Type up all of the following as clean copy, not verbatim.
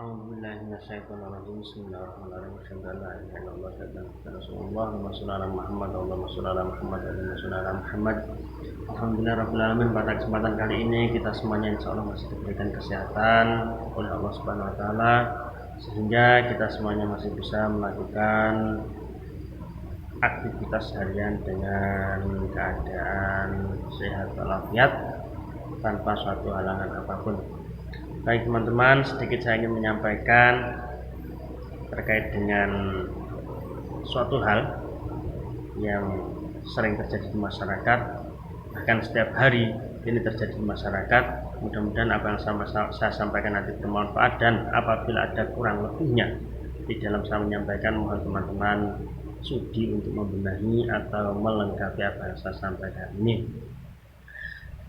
A'udzubillahi minasyaitonirrajim. Bismillahirrahmanirrahim. Asyhadu an la ilaha illallah wa asyhadu anna Rasulullah. Allahumma shalli ala Muhammad, Allahumma shalli ala Muhammad, Allahumma shalli ala Muhammad. Alhamdulillah rabbil alamin. Pada kesempatan kali ini kita semuanya insyaallah masih diberikan kesehatan oleh Allah Subhanahu wa taala sehingga kita semuanya masih bisa melakukan aktivitas harian dengan keadaan sehat walafiat tanpa suatu halangan apapun. Baik teman-teman, sedikit saya ingin menyampaikan terkait dengan suatu hal yang sering terjadi di masyarakat, bahkan setiap hari ini terjadi di masyarakat. Mudah-mudahan apa yang saya sampaikan nanti bermanfaat, dan apabila ada kurang lebihnya di dalam saya menyampaikan, mohon teman-teman sudi untuk membenahi atau melengkapi apa yang saya sampaikan ini.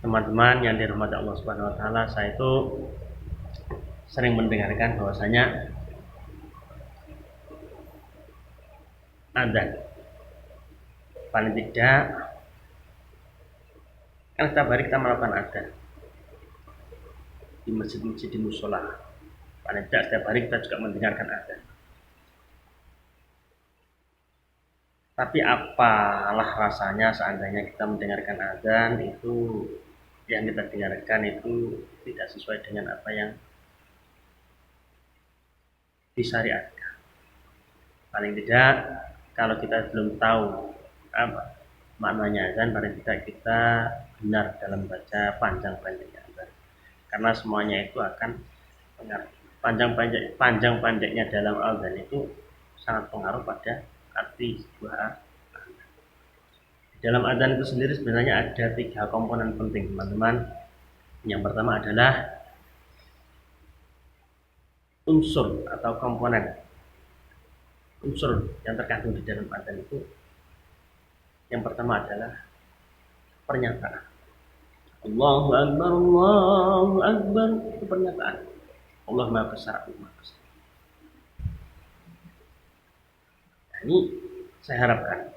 Teman-teman yang dirahmati Allah Subhanahu wa taala, saya itu sering mendengarkan bahwasanya adzan paling tidak kan setiap hari kita melakukan adzan di masjid-masjid, di musola. Paling tidak setiap hari kita juga mendengarkan adzan. Tapi apalah rasanya seandainya kita mendengarkan adzan itu, yang kita dengarkan itu tidak sesuai dengan apa yang disyariatkan. Paling tidak kalau kita belum tahu apa maknanya adzan, paling tidak kita benar dalam baca panjang-panjangnya adzan, karena semuanya itu akan pengaruh. Panjang-panjangnya dalam adzan itu sangat pengaruh pada arti sebuah adzan. Dalam adzan itu sendiri sebenarnya ada 3 komponen penting, teman-teman. Yang pertama adalah unsur atau komponen unsur yang terkandung di dalam adzan itu. Yang pertama adalah pernyataan Allahu Akbar, Allahu Akbar. Itu pernyataan Allah Maha Besar, Allah Maha Besar. Nah, ini saya harapkan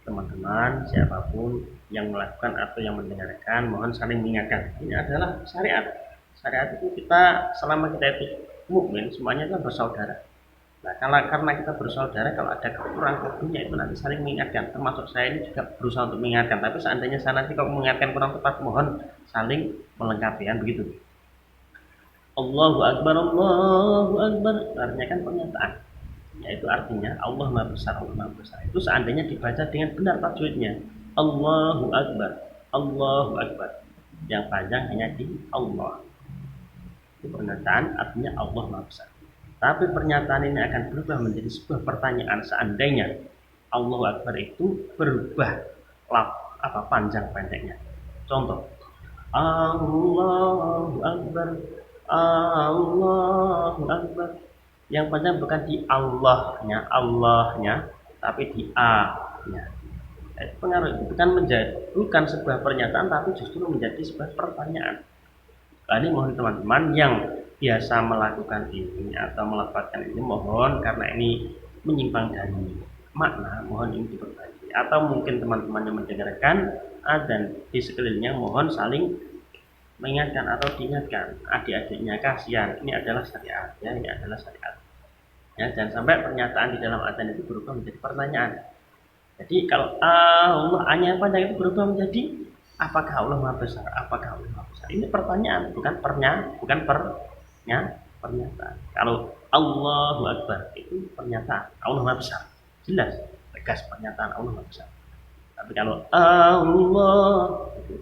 teman-teman siapapun yang melakukan atau yang mendengarkan, mohon saling mengingatkan. Ini adalah syariat. Syariat itu kita, selama kita itu mukmin, semuanya kan bersaudara. Nah, karena kita bersaudara, kalau ada kurang lebihnya itu nanti saling mengingatkan. Termasuk saya ini juga berusaha untuk mengingatkan. Tapi seandainya saya nanti kalau mengingatkan kurang tepat, mohon saling melengkapi, kan begitu. Allahu Akbar, Allahu Akbar, artinya kan pernyataan. Yaitu artinya Allah Maha Besar, Allah Maha Besar. Itu seandainya dibaca dengan benar tajwidnya, Allahu Akbar, Allahu Akbar. Yang panjang hanya di Allah. Pernyataan artinya Allah Maha Besar. Tapi pernyataan ini akan berubah menjadi sebuah pertanyaan seandainya Allahu Akbar itu berubah panjang pendeknya. Contoh, Allahu Akbar, Allahu Akbar. Yang panjang bukan di Allahnya, tapi di A-nya. Itu pengaruh, itu bukan sebuah pernyataan, tapi justru menjadi sebuah pertanyaan. Ini mohon teman-teman yang biasa melakukan ini atau melafazkan ini, mohon karena ini menyimpang dari makna, mohon ini diperbaiki. Atau mungkin teman-teman yang mendengarkan adzan di sekelilingnya, mohon saling mengingatkan atau diingatkan. Adik-adiknya kasihan, ini adalah syariat, ya, ini adalah syariat. Ya, jangan sampai pernyataan di dalam adzan itu berubah menjadi pertanyaan. Jadi kalau Allah hanya panjang itu berubah menjadi apakah Allah Maha Besar? Apakah Allah Maha Besar? Ini pertanyaan, bukan pernyataan. Kalau Allahu Akbar itu pernyataan, Allah Maha Besar. Jelas, tegas pernyataan Allah Maha Besar. Tapi kalau Allah itu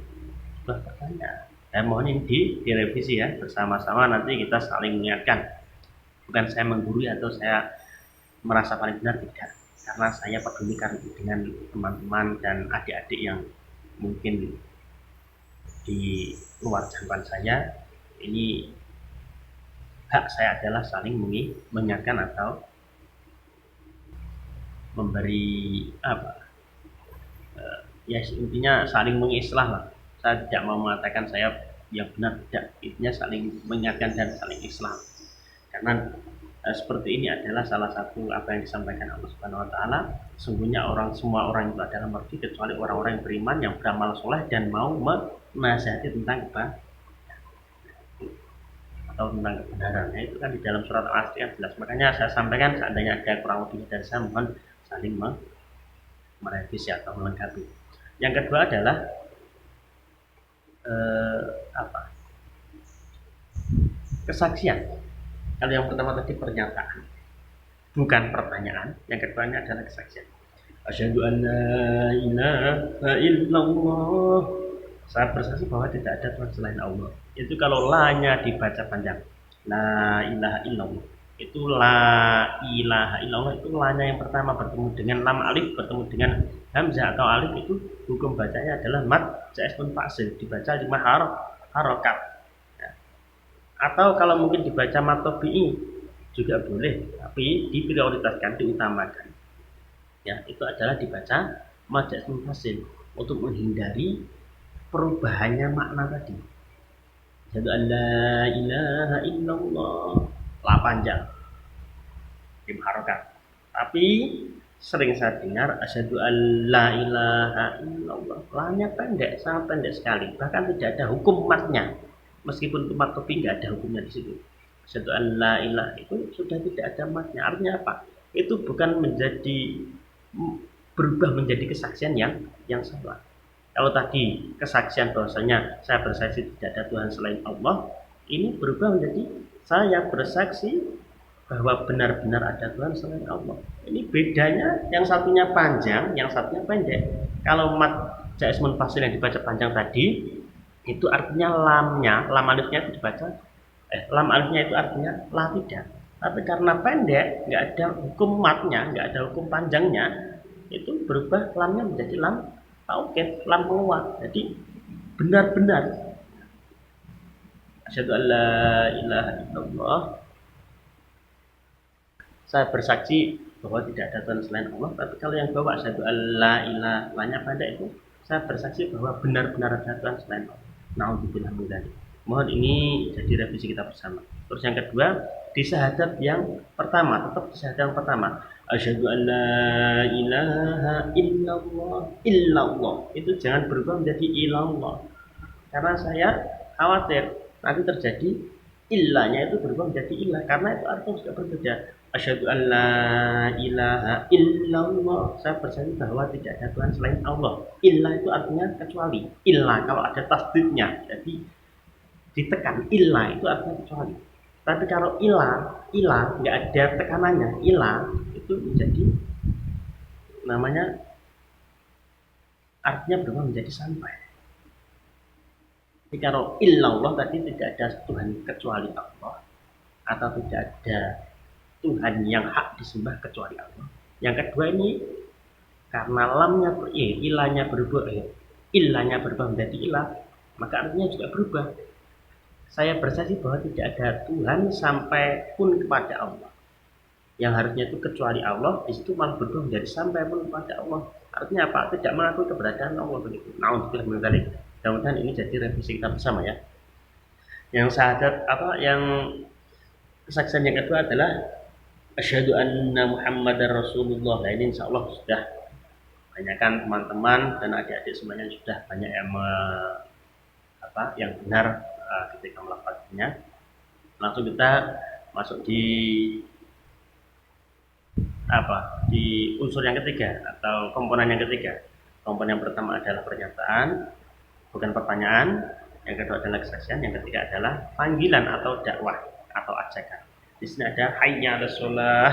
sudah pertanyaan. Saya mohon ini direvisi ya, bersama-sama nanti kita saling mengingatkan. Bukan saya menggurui atau saya merasa paling benar, tidak. Karena saya peduli dengan teman-teman dan adik-adik yang mungkin di luar jangkauan saya. Ini hak saya adalah saling mengingatkan atau memberi ya intinya saling mengislah lah. Saya tidak mau mengatakan saya yang benar, tidak. Intinya saling mengingatkan dan saling islah. Karena seperti ini adalah salah satu apa yang disampaikan Allah Subhanahu wa taala, sesungguhnya semua orang itu adalah mergi kecuali orang-orang yang beriman, yang beramal soleh dan mau menasihati tentang kebaikan. atau tentang kebenarannya itu kan di dalam surat Al-Asr yang jelas. Makanya saya sampaikan seandainya ada kurang lebih dari saya mohon saling merevisi atau melengkapi. Yang kedua adalah kesaksian. Kalau yang pertama tadi pernyataan, bukan pertanyaan. Yang keduanya adalah kesaksian. Asyhadu an la ilaha illallah. Saya bersaksi bahwa tidak ada Tuhan selain Allah. Itu kalau la-nya dibaca panjang. La ilaha illallah. Itu la ilaha illallah itu la-nya yang pertama bertemu dengan lam alif bertemu dengan hamzah atau alif itu hukum bacanya adalah mad jaiz munfasil dibaca 5 harokat. Ya. Atau kalau mungkin dibaca mad tabi'i juga boleh, tapi diprioritaskan, diutamakan. Ya, itu adalah dibaca mad jaiz munfasil untuk menghindari perubahannya makna tadi. Asyhadu an la ilaha illallah la panjang 5 harokat. Tapi sering saya dengar asyhadu an la ilaha illallah la-nya pendek, sangat pendek sekali, bahkan tidak ada hukum matnya. Meskipun itu mat tapi nggak ada hukumnya di situ. Asyhadu an la ilaha itu sudah tidak ada matnya. Artinya apa? Itu bukan berubah menjadi kesaksian yang salah. Kalau tadi kesaksian bahwasanya saya bersaksi tidak ada Tuhan selain Allah, ini berubah menjadi saya bersaksi bahwa benar-benar ada Tuhan selain Allah. Ini bedanya, yang satunya panjang, yang satunya pendek. Kalau mad jaiz munfasil yang dibaca panjang tadi, itu artinya lamnya, lam alifnya itu dibaca, lam alifnya itu artinya la tidak. Tapi karena pendek, nggak ada hukum matnya, nggak ada hukum panjangnya, itu berubah lamnya menjadi lam taukid, lam penguat. Jadi benar-benar asyhadu an la ilaha illallah, saya bersaksi bahwa tidak ada Tuhan selain Allah. Tapi kalau yang bawah asyhadu an la ilaha la-nya pendek itu saya bersaksi bahwa benar-benar ada Tuhan selain Allah. Nauzubillah min dzalik. Mohon ini jadi revisi kita bersama. Terus yang kedua, di syahadat yang pertama, tetap di syahadat yang pertama, asyhadu an la ilaha illallah. Itu jangan berubah menjadi illallah. Karena saya khawatir nanti terjadi illahnya itu berubah menjadi ilah, karena itu artinya sudah berbeda. Asyhadu an la ilaha illallah, saya bersaksi bahwa tidak ada Tuhan selain Allah. Illah itu artinya kecuali. Illah kalau ada tasdidnya, jadi ditekan. Illah itu artinya kecuali. Tapi kalau ilah nggak ada tekanannya, ilah itu menjadi namanya artinya berubah menjadi sampai. Jadi kalau illallah tadi tidak ada Tuhan kecuali Allah, atau tidak ada Tuhan yang hak disembah kecuali Allah. Yang kedua ini karena lamnya ilahnya berubah menjadi ilah, maka artinya juga berubah. Saya bersaksi bahwa tidak ada Tuhan sampai pun kepada Allah. Yang harusnya itu kecuali Allah, di situ malah berubah menjadi sampai pun kepada Allah. Artinya apa? Tidak mengakui keberadaan Allah begitu. Nauzubillah min dzalik. Mudah-mudahan ini jadi revisi kita bersama ya. Yang syahadat yang kesaksian yang kedua adalah asyhadu anna Muhammadar Rasulullah. Nah ini insya Allah sudah banyak kan teman-teman dan adik-adik semuanya sudah banyak yang benar ketika melafaznya. Langsung kita masuk di unsur yang ketiga atau komponen yang ketiga. Komponen yang pertama adalah pernyataan, bukan pertanyaan. Yang kedua adalah kesaksian. Yang ketiga adalah panggilan atau dakwah atau ajakan. Di sini ada hayya 'alas shalah,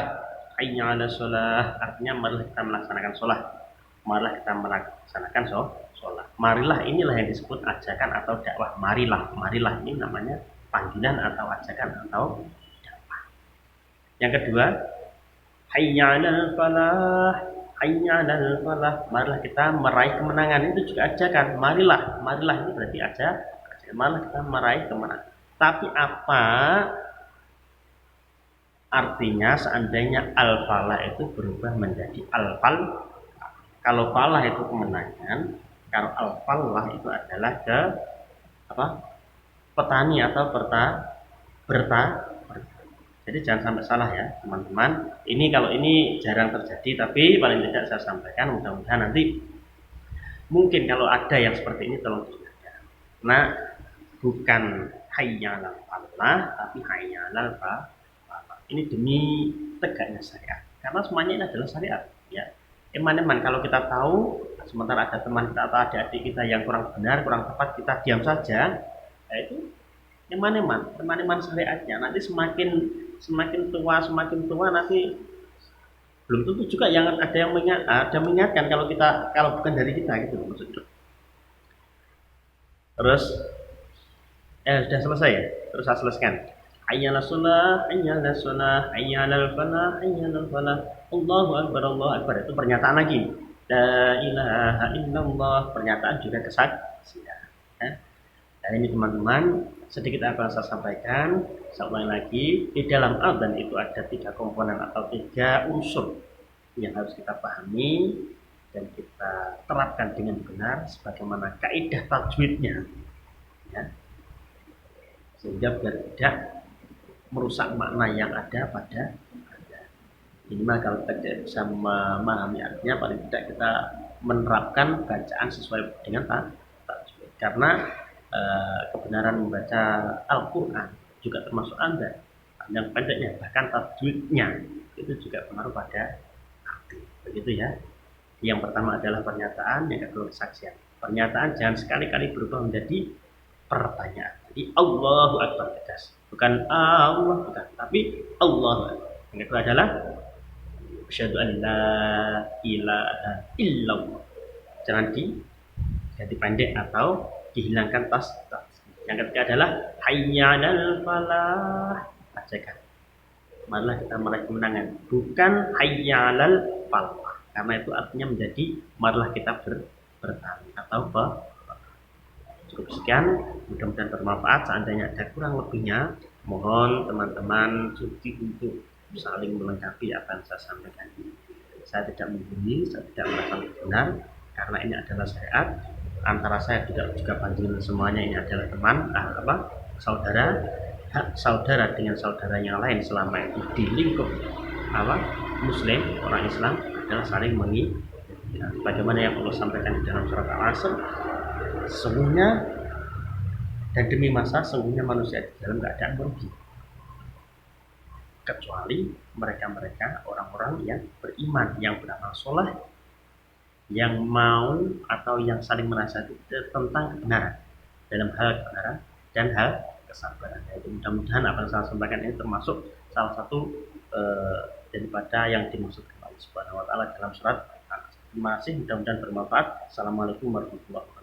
hayya 'alas shalah, artinya marilah kita melaksanakan sholat. Marilah kita melaksanakan sholat. Marilah inilah yang disebut ajakan atau dakwah. Marilah ini namanya panggilan atau ajakan atau dakwah. Yang kedua, hayya 'alal falah, hayya 'alal falah, marilah kita meraih kemenangan. Itu juga ajakan. Marilah ini berarti ajakan. Marilah kita meraih kemenangan. Tapi apa artinya seandainya al-falah itu berubah menjadi al-fal? Kalau falah itu kemenangan, kalau al-falah itu adalah petani atau berta. Jadi jangan sampai salah ya teman-teman. Kalau ini jarang terjadi, tapi paling tidak saya sampaikan, mudah-mudahan nanti mungkin kalau ada yang seperti ini tolong diingatkan. Nah, bukan hayya 'alal falah, tapi hayya 'alal falah. Ini demi tegaknya syariat. Karena semuanya ini adalah syariat, ya. Eman-eman kalau kita tahu, sementara ada teman kita atau adik-adik kita yang kurang benar, kurang tepat, kita diam saja, ya itu eman-eman syariatnya. Nanti semakin tua nanti belum tentu juga yang ada yang mengingatkan kalau bukan dari kita gitu maksudnya. Terus sudah selesai ya. Terus saya selesaikan. Hayyalas shalah, hayyalas shalah, hayyalal falah, hayyalal falah. Allahu akbar, Allahu akbar. Itu pernyataan lagi. La ilaha illallah, pernyataan juga kesaksian. Dan ini teman-teman, sedikit apa yang saya sampaikan, saya ulangi lagi, di dalam adzan itu ada 3 komponen atau 3 unsur yang harus kita pahami dan kita terapkan dengan benar sebagaimana kaidah tajwidnya, ya. Sehingga biar tidak merusak makna yang ada pada adzan. Minimal kalau kita tidak bisa memahami artinya, paling tidak kita menerapkan bacaan sesuai dengan tajwid. Karena kebenaran membaca Al-Quran juga termasuk adzan. Yang pendeknya bahkan tajwidnya itu juga pengaruh pada arti. Begitu ya. Yang pertama adalah pernyataan, yang kedua kesaksian. Pernyataan jangan sekali-kali berubah menjadi pertanyaan. Jadi Allahu Akbar tegas, bukan Allah, bukan, tapi Allahu Akbar. Yang kedua adalah asyhadu an la ilaha illallah. Jangan diganti pendek atau dihilangkan tas. Yang ketiga adalah hayya 'alal falah. Bacakan. Marilah kita meraih kemenangan, bukan hayya 'alal falah. Karena itu artinya menjadi marilah kita bertani atau cukup sekian, mudah-mudahan bermanfaat. Seandainya ada kurang lebihnya, mohon teman-teman cuti untuk saling melengkapi apa yang saya sampaikan. Saya tidak menggurui, saya tidak merasa benar, karena ini adalah syariat. Antara saya juga panjenengan semuanya ini adalah teman, saudara. Hak saudara dengan saudara yang lain selama itu di lingkup Muslim, orang Islam adalah saling mengikuti. Bagaimana yang Allah sampaikan di dalam surat Al-Asr, sesungguhnya dan demi masa sesungguhnya manusia di dalam keadaan merugi, kecuali mereka-mereka orang-orang yang beriman, yang beramal soleh, yang mau atau yang saling menasihati tentang kebenaran dalam hal kebenaran dan hal kesabaran. Jadi mudah-mudahan apa yang saya sampaikan ini termasuk salah satu daripada yang dimaksudkan Allah Subhanahu wa taala dalam surat Al-Asr. Terima kasih, mudah-mudahan bermanfaat. Assalamualaikum warahmatullahi wabarakatuh.